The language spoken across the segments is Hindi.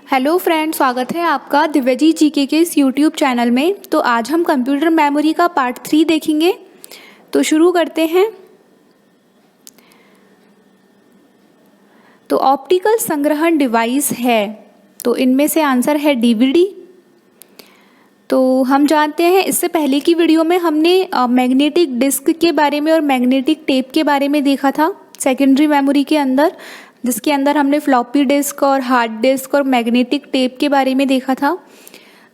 हेलो फ्रेंड, स्वागत है आपका दिव्यजी जीके के इस यूट्यूब चैनल में। तो आज हम कंप्यूटर मेमोरी का पार्ट 3 देखेंगे। तो शुरू करते हैं। तो ऑप्टिकल संग्रहण डिवाइस है, तो इनमें से आंसर है डीवीडी। तो हम जानते हैं इससे पहले की वीडियो में हमने मैग्नेटिक डिस्क के बारे में और मैग्नेटिक टेप के बारे में देखा था सेकेंडरी मेमोरी के अंदर, जिसके अंदर हमने फ्लॉपी डिस्क और हार्ड डिस्क और मैग्नेटिक टेप के बारे में देखा था।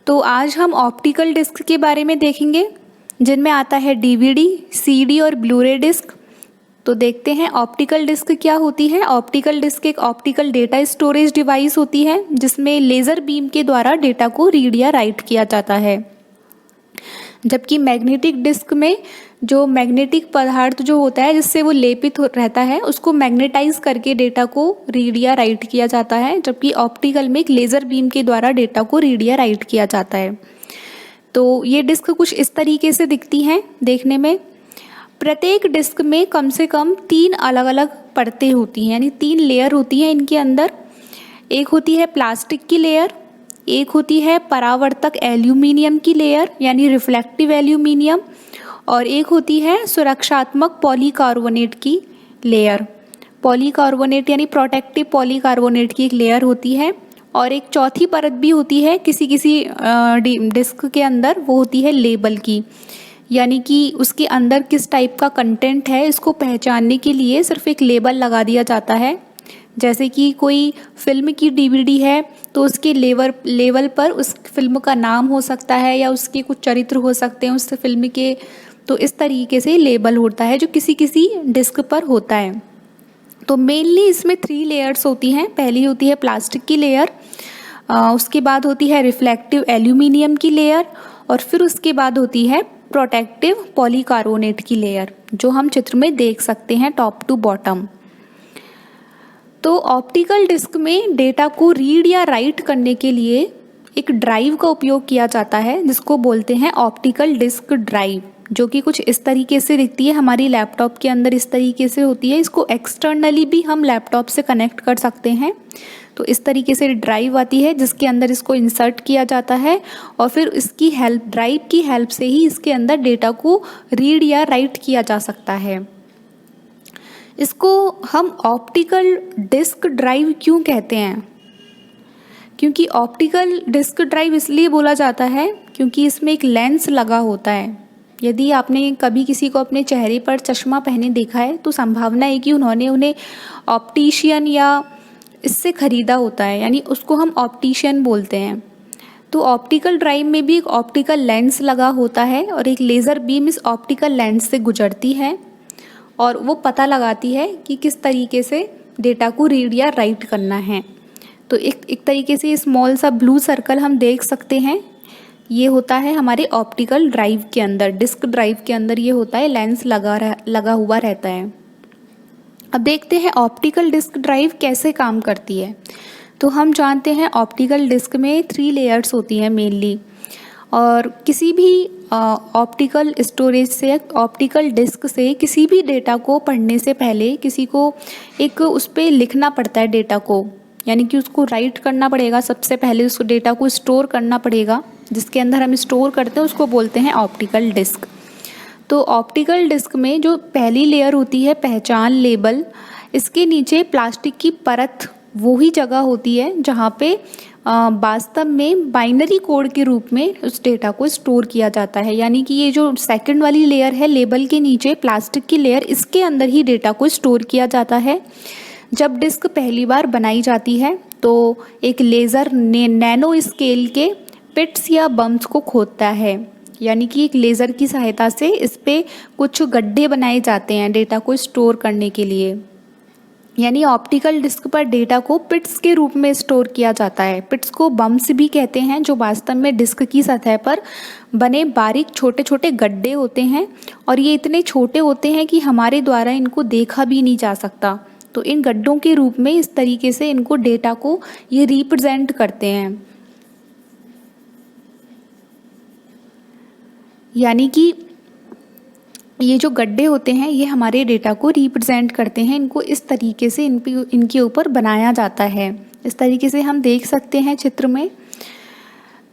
तो आज हम ऑप्टिकल डिस्क के बारे में देखेंगे, जिनमें आता है डीवीडी, सीडी और ब्लूरे डिस्क। तो देखते हैं ऑप्टिकल डिस्क क्या होती है। ऑप्टिकल डिस्क एक ऑप्टिकल डेटा स्टोरेज डिवाइस होती है, जिसमें लेज़र बीम के द्वारा डेटा को रीड या राइट किया जाता है। जबकि मैग्नेटिक डिस्क में जो मैग्नेटिक पदार्थ जो होता है जिससे वो लेपित रहता है, उसको मैग्नेटाइज करके डेटा को रीड या राइट किया जाता है। जबकि ऑप्टिकल में एक लेज़र बीम के द्वारा डेटा को रीड या राइट किया जाता है। तो ये डिस्क कुछ इस तरीके से दिखती हैं देखने में। प्रत्येक डिस्क में कम से कम 3 अलग अलग परतें होती हैं, यानी 3 लेयर होती हैं इनके अंदर। एक होती है प्लास्टिक की लेयर, एक होती है परावर्तक एल्यूमिनियम की लेयर यानी रिफ्लेक्टिव एल्यूमिनियम, और एक होती है सुरक्षात्मक पॉलीकार्बोनेट की लेयर। पॉलीकार्बोनेट यानी प्रोटेक्टिव पॉलीकार्बोनेट की एक लेयर होती है। और एक चौथी परत भी होती है किसी किसी डिस्क के अंदर, वो होती है लेबल की, यानी कि उसके अंदर किस टाइप का कंटेंट है इसको पहचानने के लिए सिर्फ एक लेबल लगा दिया जाता है। जैसे कि कोई फिल्म की डीवीडी है तो उसके लेवल पर उस फिल्म का नाम हो सकता है या उसके कुछ चरित्र हो सकते हैं उस फिल्म के। तो इस तरीके से लेबल होता है जो किसी किसी डिस्क पर होता है। तो मेनली इसमें 3 लेयर्स होती हैं। पहली होती है प्लास्टिक की लेयर, उसके बाद होती है रिफ्लेक्टिव एल्यूमिनियम की लेयर, और फिर उसके बाद होती है प्रोटेक्टिव पॉलीकार्बोनेट की लेयर, जो हम चित्र में देख सकते हैं टॉप टू बॉटम। तो ऑप्टिकल डिस्क में डेटा को रीड या राइट करने के लिए एक ड्राइव का उपयोग किया जाता है, जिसको बोलते हैं ऑप्टिकल डिस्क ड्राइव, जो कि कुछ इस तरीके से दिखती है। हमारी लैपटॉप के अंदर इस तरीके से होती है। इसको एक्सटर्नली भी हम लैपटॉप से कनेक्ट कर सकते हैं। तो इस तरीके से ड्राइव आती है जिसके अंदर इसको इंसर्ट किया जाता है, और फिर इसकी हेल्प, ड्राइव की हेल्प से ही इसके अंदर डेटा को रीड या राइट किया जा सकता है। इसको हम ऑप्टिकल डिस्क ड्राइव क्यों कहते हैं? क्योंकि ऑप्टिकल डिस्क ड्राइव इसलिए बोला जाता है क्योंकि इसमें एक लेंस लगा होता है। यदि आपने कभी किसी को अपने चेहरे पर चश्मा पहने देखा है तो संभावना है कि उन्हें ऑप्टिशियन या इससे ख़रीदा होता है, यानी उसको हम ऑप्टिशियन बोलते हैं। तो ऑप्टिकल ड्राइव में भी एक ऑप्टिकल लेंस लगा होता है और एक लेज़र बीम इस ऑप्टिकल लेंस से गुजरती है और वो पता लगाती है कि किस तरीके से डेटा को रीड या राइट करना है। तो एक तरीके से स्मॉल सा ब्लू सर्कल हम देख सकते हैं, ये होता है हमारे ऑप्टिकल ड्राइव के अंदर, डिस्क ड्राइव के अंदर ये होता है, लेंस लगा हुआ रहता है। अब देखते हैं ऑप्टिकल डिस्क ड्राइव कैसे काम करती है। तो हम जानते हैं ऑप्टिकल डिस्क में 3 लेयर्स होती हैं मेनली, और किसी भी ऑप्टिकल स्टोरेज से, ऑप्टिकल डिस्क से किसी भी डेटा को पढ़ने से पहले किसी को एक उस पर लिखना पड़ता है डेटा को, यानी कि उसको राइट करना पड़ेगा। सबसे पहले उस डेटा को स्टोर करना पड़ेगा, जिसके अंदर हम स्टोर करते हैं उसको बोलते हैं ऑप्टिकल डिस्क। तो ऑप्टिकल डिस्क में जो पहली लेयर होती है पहचान लेबल, इसके नीचे प्लास्टिक की परत वो ही जगह होती है जहाँ पे वास्तव में बाइनरी कोड के रूप में उस डेटा को स्टोर किया जाता है। यानी कि ये जो सेकंड वाली लेयर है लेबल के नीचे प्लास्टिक की लेयर, इसके अंदर ही डेटा को स्टोर किया जाता है। जब डिस्क पहली बार बनाई जाती है तो एक लेज़र नैनो स्केल के पिट्स या बम्स को खोदता है, यानी कि एक लेज़र की सहायता से इस पे कुछ गड्ढे बनाए जाते हैं डेटा को स्टोर करने के लिए। यानी ऑप्टिकल डिस्क पर डेटा को पिट्स के रूप में स्टोर किया जाता है। पिट्स को बम्स भी कहते हैं, जो वास्तव में डिस्क की सतह पर बने बारीक छोटे छोटे गड्ढे होते हैं, और ये इतने छोटे होते हैं कि हमारे द्वारा इनको देखा भी नहीं जा सकता। तो इन गड्ढों के रूप में इस तरीके से इनको डेटा को ये रिप्रेजेंट करते हैं, यानी कि ये जो गड्ढे होते हैं ये हमारे डेटा को रिप्रेजेंट करते हैं। इनको इस तरीके से इनके ऊपर बनाया जाता है, इस तरीके से हम देख सकते हैं चित्र में।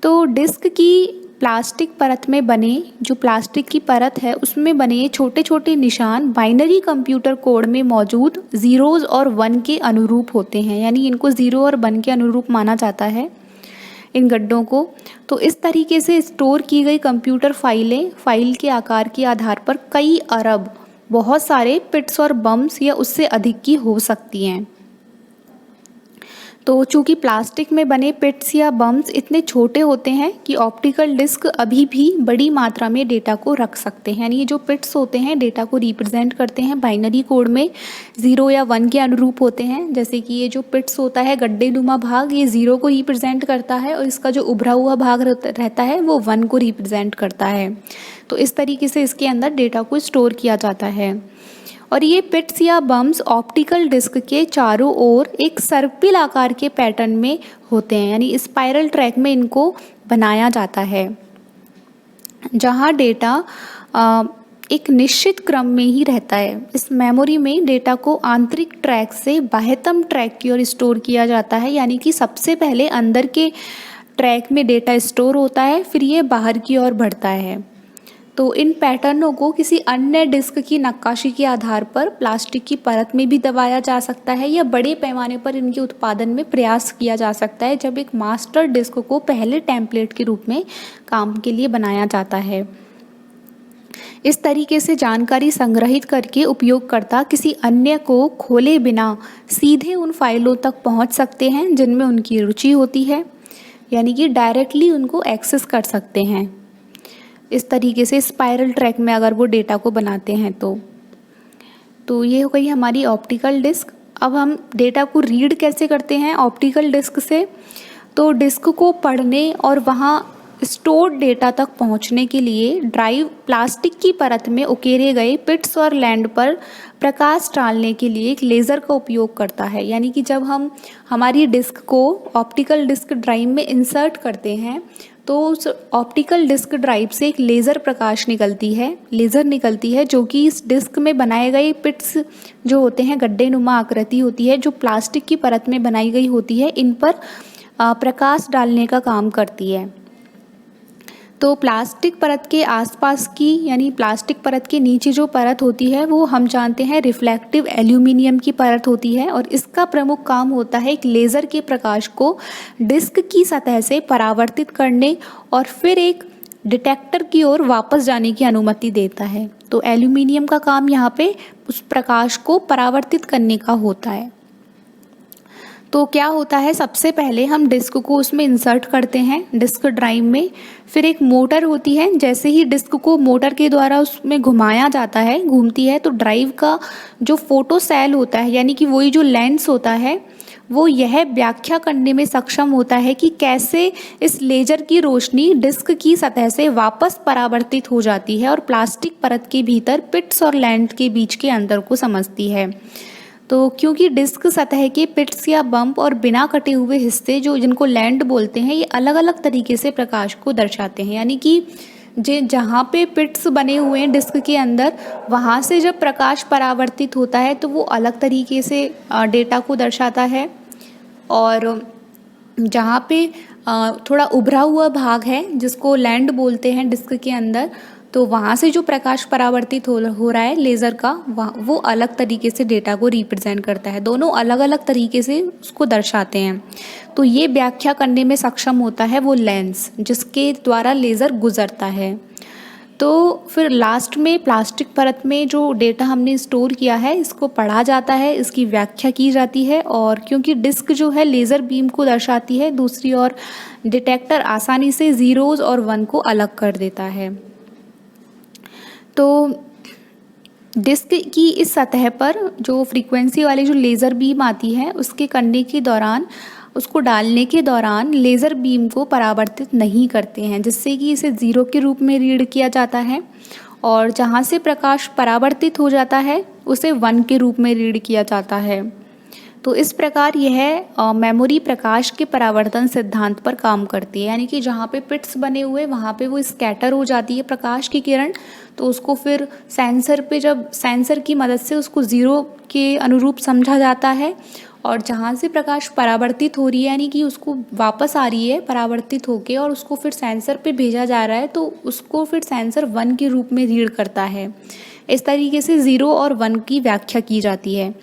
तो डिस्क की प्लास्टिक परत में बने, जो प्लास्टिक की परत है उसमें बने छोटे छोटे निशान बाइनरी कंप्यूटर कोड में मौजूद ज़ीरोज़ और 1 के अनुरूप होते हैं, यानी इनको 0 और 1 के अनुरूप माना जाता है इन गड्ढों को। तो इस तरीके से स्टोर की गई कंप्यूटर फाइलें फाइल के आकार के आधार पर कई अरब, बहुत सारे पिट्स और बम्स या उससे अधिक की हो सकती हैं। तो चूँकि प्लास्टिक में बने पिट्स या बम्स इतने छोटे होते हैं कि ऑप्टिकल डिस्क अभी भी बड़ी मात्रा में डेटा को रख सकते हैं, यानी ये जो पिट्स होते हैं डेटा को रिप्रेजेंट करते हैं बाइनरी कोड में 0 या 1 के अनुरूप होते हैं। जैसे कि ये जो पिट्स होता है गड्ढेनुमा भाग, ये 0 को रिप्रेजेंट करता है और इसका जो उभरा हुआ भाग रहता है वो 1 को रिप्रेजेंट करता है। तो इस तरीके से इसके अंदर डेटा को स्टोर किया जाता है। और ये पिट्स या बम्स ऑप्टिकल डिस्क के चारों ओर एक सर्पिल आकार के पैटर्न में होते हैं, यानी स्पाइरल ट्रैक में इनको बनाया जाता है, जहां डेटा एक निश्चित क्रम में ही रहता है। इस मेमोरी में डेटा को आंतरिक ट्रैक से बाह्यतम ट्रैक की ओर स्टोर किया जाता है, यानी कि सबसे पहले अंदर के ट्रैक में डेटा स्टोर होता है, फिर ये बाहर की ओर बढ़ता है। तो इन पैटर्नों को किसी अन्य डिस्क की नक्काशी के आधार पर प्लास्टिक की परत में भी दबाया जा सकता है या बड़े पैमाने पर इनके उत्पादन में प्रयास किया जा सकता है, जब एक मास्टर डिस्क को पहले टेम्पलेट के रूप में काम के लिए बनाया जाता है। इस तरीके से जानकारी संग्रहित करके उपयोगकर्ता किसी अन्य को खोले बिना सीधे उन फाइलों तक पहुंच सकते हैं जिनमें उनकी रुचि होती है, यानी कि डायरेक्टली उनको एक्सेस कर सकते हैं। इस तरीके से स्पाइरल ट्रैक में अगर वो डेटा को बनाते हैं तो ये हो गई हमारी ऑप्टिकल डिस्क। अब हम डेटा को रीड कैसे करते हैं ऑप्टिकल डिस्क से। तो डिस्क को पढ़ने और वहाँ स्टोर्ड डेटा तक पहुँचने के लिए ड्राइव प्लास्टिक की परत में उकेरे गए पिट्स और लैंड पर प्रकाश डालने के लिए एक लेज़र का उपयोग करता है। यानी कि जब हम हमारी डिस्क को ऑप्टिकल डिस्क ड्राइव में इंसर्ट करते हैं तो उस ऑप्टिकल डिस्क ड्राइव से एक लेज़र प्रकाश लेज़र निकलती है जो कि इस डिस्क में बनाए गए पिट्स जो होते हैं, गड्ढेनुमा आकृति होती है जो प्लास्टिक की परत में बनाई गई होती है, इन पर प्रकाश डालने का काम करती है। तो प्लास्टिक परत के आसपास की, यानी प्लास्टिक परत के नीचे जो परत होती है वो हम जानते हैं रिफ्लेक्टिव एल्यूमिनियम की परत होती है, और इसका प्रमुख काम होता है एक लेज़र के प्रकाश को डिस्क की सतह से परावर्तित करने और फिर एक डिटेक्टर की ओर वापस जाने की अनुमति देता है। तो एल्यूमिनियम का काम यहाँ पे उस प्रकाश को परावर्तित करने का होता है। तो क्या होता है, सबसे पहले हम डिस्क को उसमें इंसर्ट करते हैं डिस्क ड्राइव में, फिर एक मोटर होती है, जैसे ही डिस्क को मोटर के द्वारा उसमें घुमाया जाता है, घूमती है, तो ड्राइव का जो फोटो सेल होता है, यानी कि वही जो लेंस होता है, वो यह व्याख्या करने में सक्षम होता है कि कैसे इस लेजर की रोशनी डिस्क की सतह से वापस परावर्तित हो जाती है और प्लास्टिक परत के भीतर पिट्स और लैंड के बीच के अंतर को समझती है। तो क्योंकि डिस्क सतह के पिट्स या बम्प और बिना कटे हुए हिस्से जो जिनको लैंड बोलते हैं, ये अलग अलग तरीके से प्रकाश को दर्शाते हैं, यानी कि जहाँ पे पिट्स बने हुए हैं डिस्क के अंदर, वहाँ से जब प्रकाश परावर्तित होता है तो वो अलग तरीके से डेटा को दर्शाता है, और जहाँ पे थोड़ा उभरा हुआ भाग है जिसको लैंड बोलते हैं डिस्क के अंदर, तो वहाँ से जो प्रकाश परावर्तित हो रहा है लेज़र का, वो अलग तरीके से डेटा को रिप्रेजेंट करता है। दोनों अलग अलग तरीके से उसको दर्शाते हैं। तो ये व्याख्या करने में सक्षम होता है वो लेंस जिसके द्वारा लेज़र गुजरता है। तो फिर लास्ट में प्लास्टिक परत में जो डेटा हमने स्टोर किया है इसको पढ़ा जाता है, इसकी व्याख्या की जाती है, और क्योंकि डिस्क जो है लेज़र बीम को दर्शाती है, दूसरी ओर डिटेक्टर आसानी से ज़ीरोज़ और 1 को अलग कर देता है। तो डिस्क की इस सतह पर जो फ्रीक्वेंसी वाली जो लेज़र बीम आती है उसके करने के दौरान, उसको डालने के दौरान लेज़र बीम को परावर्तित नहीं करते हैं, जिससे कि इसे 0 के रूप में रीड किया जाता है, और जहाँ से प्रकाश परावर्तित हो जाता है उसे 1 के रूप में रीड किया जाता है। तो इस प्रकार यह मेमोरी प्रकाश के परावर्तन सिद्धांत पर काम करती है, यानी कि जहाँ पे पिट्स बने हुए वहाँ पे वो स्कैटर हो जाती है प्रकाश की किरण, तो उसको फिर सेंसर पे, जब सेंसर की मदद से उसको 0 के अनुरूप समझा जाता है, और जहाँ से प्रकाश परावर्तित हो रही है यानी कि उसको वापस आ रही है परावर्तित होके और उसको फिर सेंसर पे भेजा जा रहा है, तो उसको फिर सेंसर 1 के रूप में रीड करता है। इस तरीके से 0 और 1 की व्याख्या की जाती है।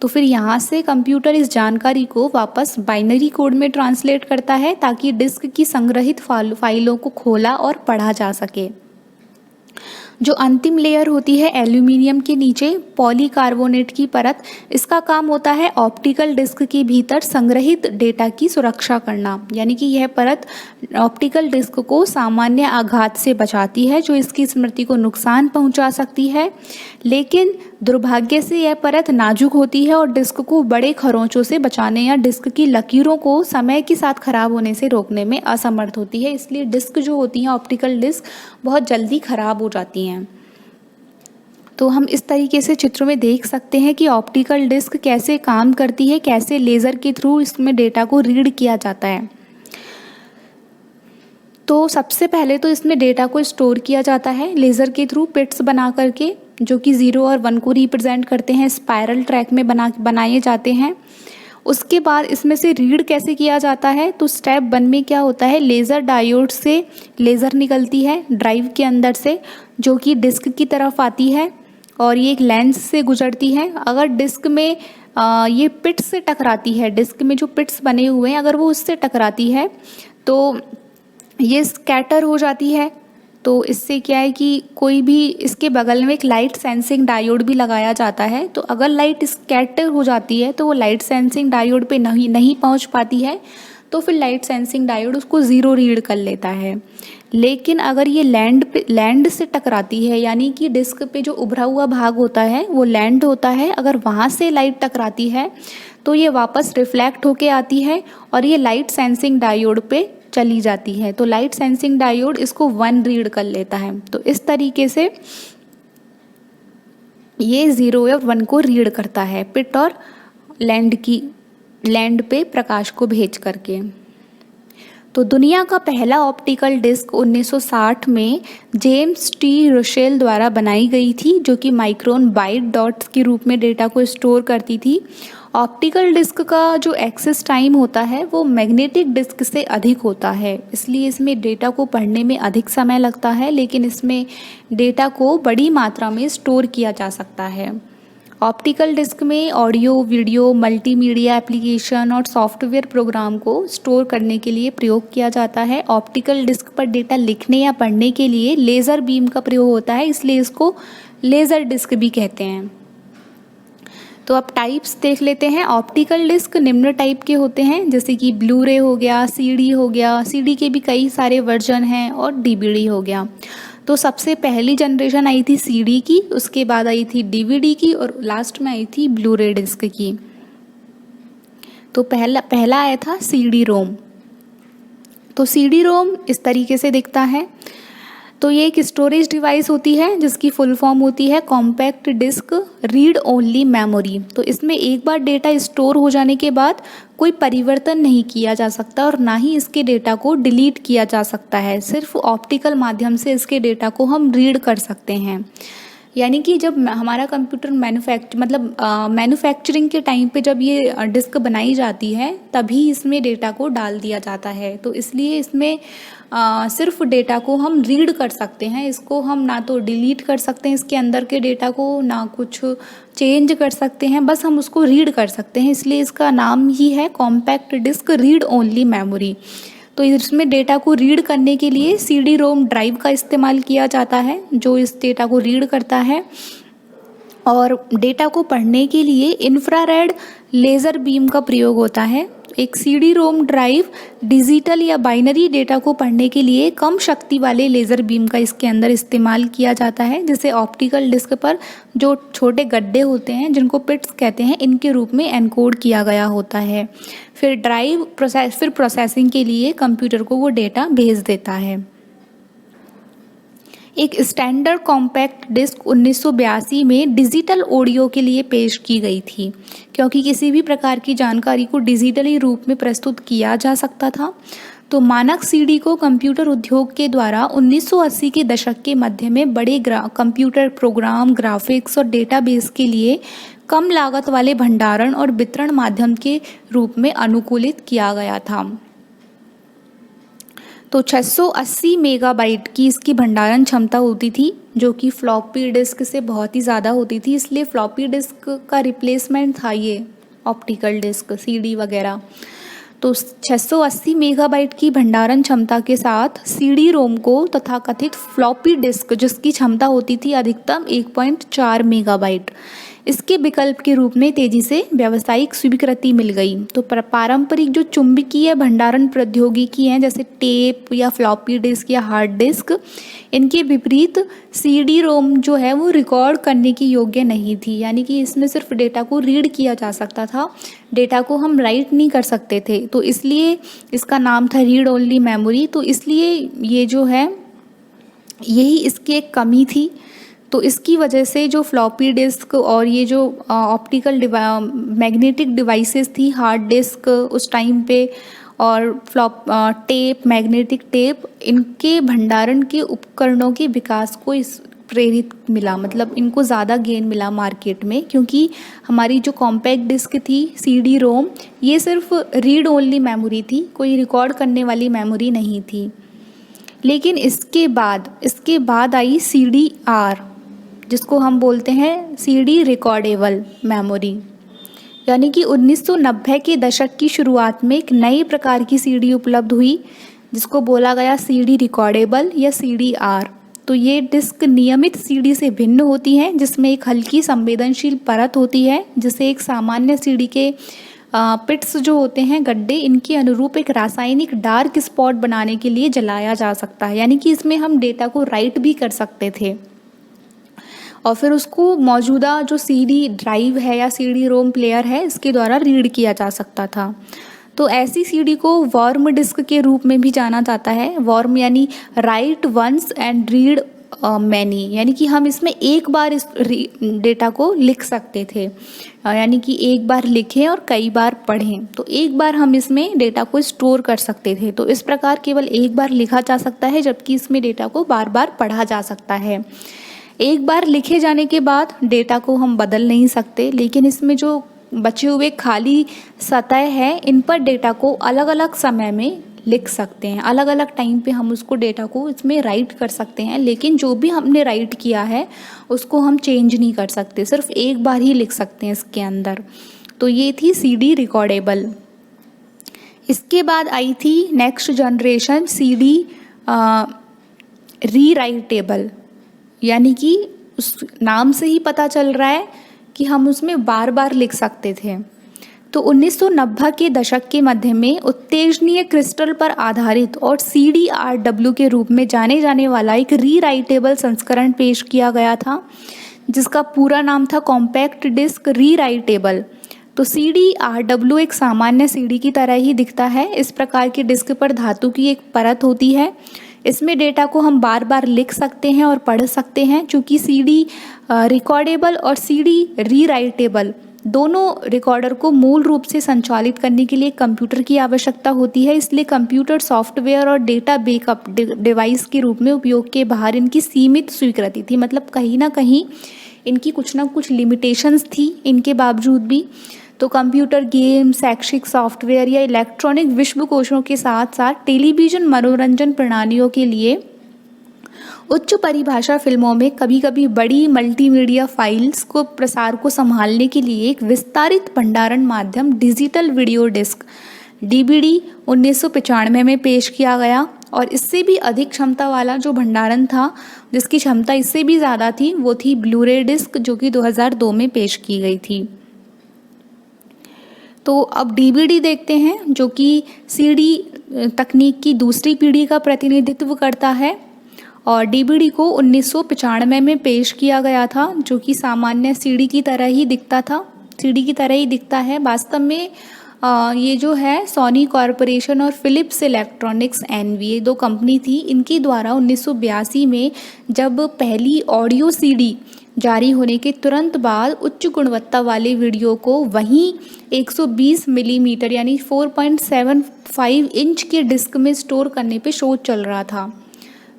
तो फिर यहाँ से कंप्यूटर इस जानकारी को वापस बाइनरी कोड में ट्रांसलेट करता है ताकि डिस्क की संग्रहित फाइलों को खोला और पढ़ा जा सके। जो अंतिम लेयर होती है एल्यूमिनियम के नीचे पॉलीकार्बोनेट की परत, इसका काम होता है ऑप्टिकल डिस्क के भीतर संग्रहित डेटा की सुरक्षा करना। यानी कि यह परत ऑप्टिकल डिस्क को सामान्य आघात से बचाती है जो इसकी स्मृति को नुकसान पहुंचा सकती है, लेकिन दुर्भाग्य से यह परत नाजुक होती है और डिस्क को बड़े खरोंचों से बचाने या डिस्क की लकीरों को समय के साथ खराब होने से रोकने में असमर्थ होती है। इसलिए डिस्क जो होती हैं ऑप्टिकल डिस्क बहुत जल्दी खराब हो जाती हैं। तो हम इस तरीके से चित्र में देख सकते हैं कि ऑप्टिकल डिस्क कैसे काम करती है, कैसे लेज़र के थ्रू इसमें डेटा को रीड किया जाता है। तो सबसे पहले तो इसमें डेटा को स्टोर किया जाता है लेज़र के थ्रू पिट्स बना करके, जो कि 0 और 1 को रिप्रेजेंट करते हैं, स्पाइरल ट्रैक में बनाए जाते हैं। उसके बाद इसमें से रीड कैसे किया जाता है, तो स्टेप 1 में क्या होता है, लेज़र डायोड से लेज़र निकलती है ड्राइव के अंदर से, जो कि डिस्क की तरफ आती है और ये एक लेंस से गुजरती है। अगर डिस्क में ये पिट्स से टकराती है, डिस्क में जो पिट्स बने हुए हैं अगर वो उससे टकराती है तो ये स्कैटर हो जाती है। तो इससे क्या है कि कोई भी इसके बगल में एक लाइट सेंसिंग डायोड भी लगाया जाता है, तो अगर लाइट स्कैटर हो जाती है तो वो लाइट सेंसिंग डायोड पे नहीं पहुंच पाती है, तो फिर लाइट सेंसिंग डायोड उसको 0 रीड कर लेता है। लेकिन अगर ये लैंड से टकराती है, यानी कि डिस्क पे जो उभरा हुआ भाग होता है वो लैंड होता है, अगर वहाँ से लाइट टकराती है तो ये वापस रिफ्लेक्ट होके आती है और ये लाइट सेंसिंग डायोड पे चली जाती है। तो लाइट सेंसिंग डायोड इसको 1 रीड कर लेता है। तो इस तरीके से ये 0 और 1 को रीड करता है पिट और लैंड पे प्रकाश को भेज करके। तो दुनिया का पहला ऑप्टिकल डिस्क 1960 में जेम्स टी रुशेल द्वारा बनाई गई थी, जो कि माइक्रोन बाइट डॉट्स के रूप में डेटा को स्टोर करती थी। ऑप्टिकल डिस्क का जो एक्सेस टाइम होता है वो मैग्नेटिक डिस्क से अधिक होता है, इसलिए इसमें डेटा को पढ़ने में अधिक समय लगता है, लेकिन इसमें डेटा को बड़ी मात्रा में स्टोर किया जा सकता है। ऑप्टिकल डिस्क में ऑडियो, वीडियो, मल्टीमीडिया एप्लीकेशन और सॉफ्टवेयर प्रोग्राम को स्टोर करने के लिए प्रयोग किया जाता है। ऑप्टिकल डिस्क पर डेटा लिखने या पढ़ने के लिए लेज़र बीम का प्रयोग होता है, इसलिए इसको लेज़र डिस्क भी कहते हैं। तो अब टाइप्स देख लेते हैं। ऑप्टिकल डिस्क निम्न टाइप के होते हैं, जैसे कि ब्लू रे हो गया, सीडी हो गया, सीडी के भी कई सारे वर्जन हैं, और डीवीडी हो गया। तो सबसे पहली जनरेशन आई थी सीडी की, उसके बाद आई थी डीवीडी की और लास्ट में आई थी ब्लू रे डिस्क की। तो पहला आया था सीडी रोम। तो सीडी रोम इस तरीके से दिखता है। तो ये एक स्टोरेज डिवाइस होती है जिसकी फुल फॉर्म होती है compact disc read only memory. तो इसमें एक बार डेटा स्टोर हो जाने के बाद कोई परिवर्तन नहीं किया जा सकता और ना ही इसके डेटा को डिलीट किया जा सकता है। सिर्फ ऑप्टिकल माध्यम से इसके डेटा को हम रीड कर सकते हैं। यानी कि जब हमारा कंप्यूटर मैन्युफैक्चरिंग के टाइम पे जब ये डिस्क बनाई जाती है तभी इसमें डेटा को डाल दिया जाता है। तो इसलिए इसमें सिर्फ डेटा को हम रीड कर सकते हैं, इसको हम ना तो डिलीट कर सकते हैं इसके अंदर के डेटा को, ना कुछ चेंज कर सकते हैं, बस हम उसको रीड कर सकते हैं। इसलिए इसका नाम ही है compact disc read only memory. तो इसमें डेटा को रीड करने के लिए सीडी रोम ड्राइव का इस्तेमाल किया जाता है जो इस डेटा को रीड करता है, और डेटा को पढ़ने के लिए इंफ्रारेड लेज़र बीम का प्रयोग होता है। एक सीडी रोम ड्राइव डिजिटल या बाइनरी डेटा को पढ़ने के लिए कम शक्ति वाले लेज़र बीम का इसके अंदर इस्तेमाल किया जाता है, जैसे ऑप्टिकल डिस्क पर जो छोटे गड्ढे होते हैं जिनको पिट्स कहते हैं, इनके रूप में एनकोड किया गया होता है। फिर प्रोसेसिंग के लिए कंप्यूटर को वो डेटा भेज देता है। एक स्टैंडर्ड कॉम्पैक्ट डिस्क 1982 में डिजिटल ऑडियो के लिए पेश की गई थी, क्योंकि किसी भी प्रकार की जानकारी को डिजिटली रूप में प्रस्तुत किया जा सकता था। तो मानक सीडी को कंप्यूटर उद्योग के द्वारा 1980 के दशक के मध्य में बड़े कंप्यूटर प्रोग्राम, ग्राफिक्स और डेटाबेस के लिए कम लागत वाले भंडारण और वितरण माध्यम के रूप में अनुकूलित किया गया था। तो 680 मेगाबाइट की इसकी भंडारण क्षमता होती थी, जो कि फ्लॉपी डिस्क से बहुत ही ज़्यादा होती थी, इसलिए फ्लॉपी डिस्क का रिप्लेसमेंट था ये ऑप्टिकल डिस्क, सीडी वगैरह। तो 680 मेगाबाइट की भंडारण क्षमता के साथ सीडी रोम को तथाकथित फ्लॉपी डिस्क, जिसकी क्षमता होती थी अधिकतम 1.4 मेगाबाइट, इसके विकल्प के रूप में तेजी से व्यावसायिक स्वीकृति मिल गई। तो पारंपरिक जो चुंबकीय भंडारण प्रौद्योगिकी हैं, जैसे टेप या फ्लॉपी डिस्क या हार्ड डिस्क, इनके विपरीत सीडी रोम जो है वो रिकॉर्ड करने की योग्य नहीं थी, यानी कि इसमें सिर्फ डेटा को रीड किया जा सकता था, डेटा को हम राइट नहीं कर सकते थे। तो इसलिए इसका नाम था रीड ओनली मेमोरी। तो इसलिए ये जो है यही इसकी एक कमी थी। तो इसकी वजह से जो फ्लॉपी डिस्क और ये जो ऑप्टिकल मैग्नेटिक डिवाइसेस थी, हार्ड डिस्क उस टाइम पे, और टेप, मैग्नेटिक टेप, इनके भंडारण के उपकरणों के विकास को इस प्रेरित मिला, मतलब इनको ज़्यादा गेन मिला मार्केट में, क्योंकि हमारी जो कॉम्पैक्ट डिस्क थी सीडी रोम, ये सिर्फ रीड ओनली मेमोरी थी, कोई रिकॉर्ड करने वाली मेमोरी नहीं थी। लेकिन इसके बाद आई सीडी आर, जिसको हम बोलते हैं सीडी रिकॉर्डेबल मेमोरी, यानी कि 1990 के दशक की शुरुआत में एक नई प्रकार की सीडी उपलब्ध हुई, जिसको बोला गया सीडी रिकॉर्डेबल या सीडी आर। तो ये डिस्क नियमित सीडी से भिन्न होती है, जिसमें एक हल्की संवेदनशील परत होती है, जिसे एक सामान्य सीडी के पिट्स जो होते हैं, गड्ढे, इनके अनुरूप एक रासायनिक डार्क स्पॉट बनाने के लिए जलाया जा सकता है, यानी कि इसमें हम डेटा को राइट भी कर सकते थे और फिर उसको मौजूदा जो सीडी ड्राइव है या सीडी रोम प्लेयर है, इसके द्वारा रीड किया जा सकता था। तो ऐसी सीडी को वॉर्म डिस्क के रूप में भी जाना जाता है। वॉर्म यानी write once and read many, यानी कि हम इसमें एक बार इस डेटा को लिख सकते थे, यानी कि एक बार लिखें और कई बार पढ़ें। तो एक बार हम इसमें डेटा को स्टोर कर सकते थे। तो इस प्रकार केवल एक बार लिखा जा सकता है, जबकि इसमें डेटा को बार बार पढ़ा जा सकता है। एक बार लिखे जाने के बाद डेटा को हम बदल नहीं सकते, लेकिन इसमें जो बचे हुए खाली सतह है, इन पर डेटा को अलग अलग समय में लिख सकते हैं, अलग अलग टाइम पे हम उसको डेटा को इसमें राइट कर सकते हैं, लेकिन जो भी हमने राइट किया है उसको हम चेंज नहीं कर सकते, सिर्फ एक बार ही लिख सकते हैं इसके अंदर। तो ये थी सीडी रिकॉर्डेबल। इसके बाद आई थी नेक्स्ट जनरेशन सीडी रीराइटेबल, यानी कि उस नाम से ही पता चल रहा है कि हम उसमें बार बार लिख सकते थे। तो 1990 के दशक के मध्य में उत्तेजनीय क्रिस्टल पर आधारित और CDRW के रूप में जाने जाने वाला एक रीराइटेबल संस्करण पेश किया गया था, जिसका पूरा नाम था कॉम्पैक्ट डिस्क रीराइटेबल। तो CDRW एक सामान्य सीडी की तरह ही दिखता है। इस प्रकार की डिस्क पर धातु की एक परत होती है। इसमें डेटा को हम बार बार लिख सकते हैं और पढ़ सकते हैं। चूँकि सीडी रिकॉर्डेबल और सीडी रीराइटेबल दोनों रिकॉर्डर को मूल रूप से संचालित करने के लिए कंप्यूटर की आवश्यकता होती है, इसलिए कंप्यूटर सॉफ्टवेयर और डेटा बैकअप डिवाइस के रूप में उपयोग के बाहर इनकी सीमित स्वीकृति थी। मतलब कहीं ना कहीं इनकी कुछ ना कुछ लिमिटेशंस थी इनके बावजूद भी। तो कंप्यूटर गेम, शैक्षिक सॉफ्टवेयर या इलेक्ट्रॉनिक विश्वकोशों के साथ साथ टेलीविज़न मनोरंजन प्रणालियों के लिए उच्च परिभाषा फिल्मों में कभी कभी बड़ी मल्टीमीडिया फाइल्स को प्रसार को संभालने के लिए एक विस्तारित भंडारण माध्यम डिजिटल वीडियो डिस्क DVD 1995 में पेश किया गया। और इससे भी अधिक क्षमता वाला जो भंडारण था, जिसकी क्षमता इससे भी ज़्यादा थी, वो थी ब्लूरे डिस्क, जो कि 2002 में पेश की गई थी। तो अब DVD देखते हैं, जो कि CD तकनीक की दूसरी पीढ़ी का प्रतिनिधित्व करता है। और DVD को 1995 में पेश किया गया था, जो कि सामान्य CD की तरह ही दिखता था, CD की तरह ही दिखता है। वास्तव में ये जो है सोनी कॉरपोरेशन और फिलिप्स इलेक्ट्रॉनिक्स NV, ये दो कंपनी थी, इनके द्वारा 1982 में जब पहली ऑडियो CD जारी होने के तुरंत बाद उच्च गुणवत्ता वाले वीडियो को वहीं 120 मिलीमीटर यानी 4.75 इंच के डिस्क में स्टोर करने पे शोध चल रहा था।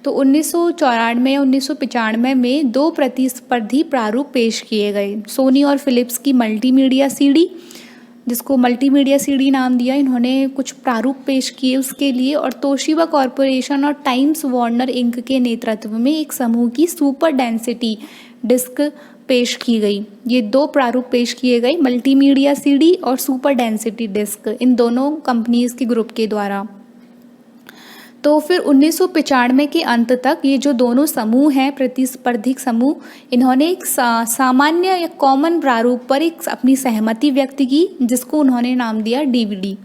तो 1994 या 1995 में 2 प्रतिस्पर्धी प्रारूप पेश किए गए। सोनी और फिलिप्स की मल्टीमीडिया सीडी, जिसको मल्टीमीडिया सीडी नाम दिया, इन्होंने कुछ प्रारूप पेश किए उसके लिए, और तोशिबा कॉरपोरेशन और टाइम्स वार्नर इंक के नेतृत्व में एक समूह की सुपर डेंसिटी डिस्क पेश की गई। ये 2 प्रारूप पेश किए गए, मल्टीमीडिया सीडी और सुपर डेंसिटी डिस्क, इन दोनों कंपनीज के ग्रुप के द्वारा। तो फिर 1995 के अंत तक ये जो दोनों समूह हैं, प्रतिस्पर्धी समूह, इन्होंने एक सामान्य या कॉमन प्रारूप पर एक अपनी सहमति व्यक्त की, जिसको उन्होंने नाम दिया डीवीडी।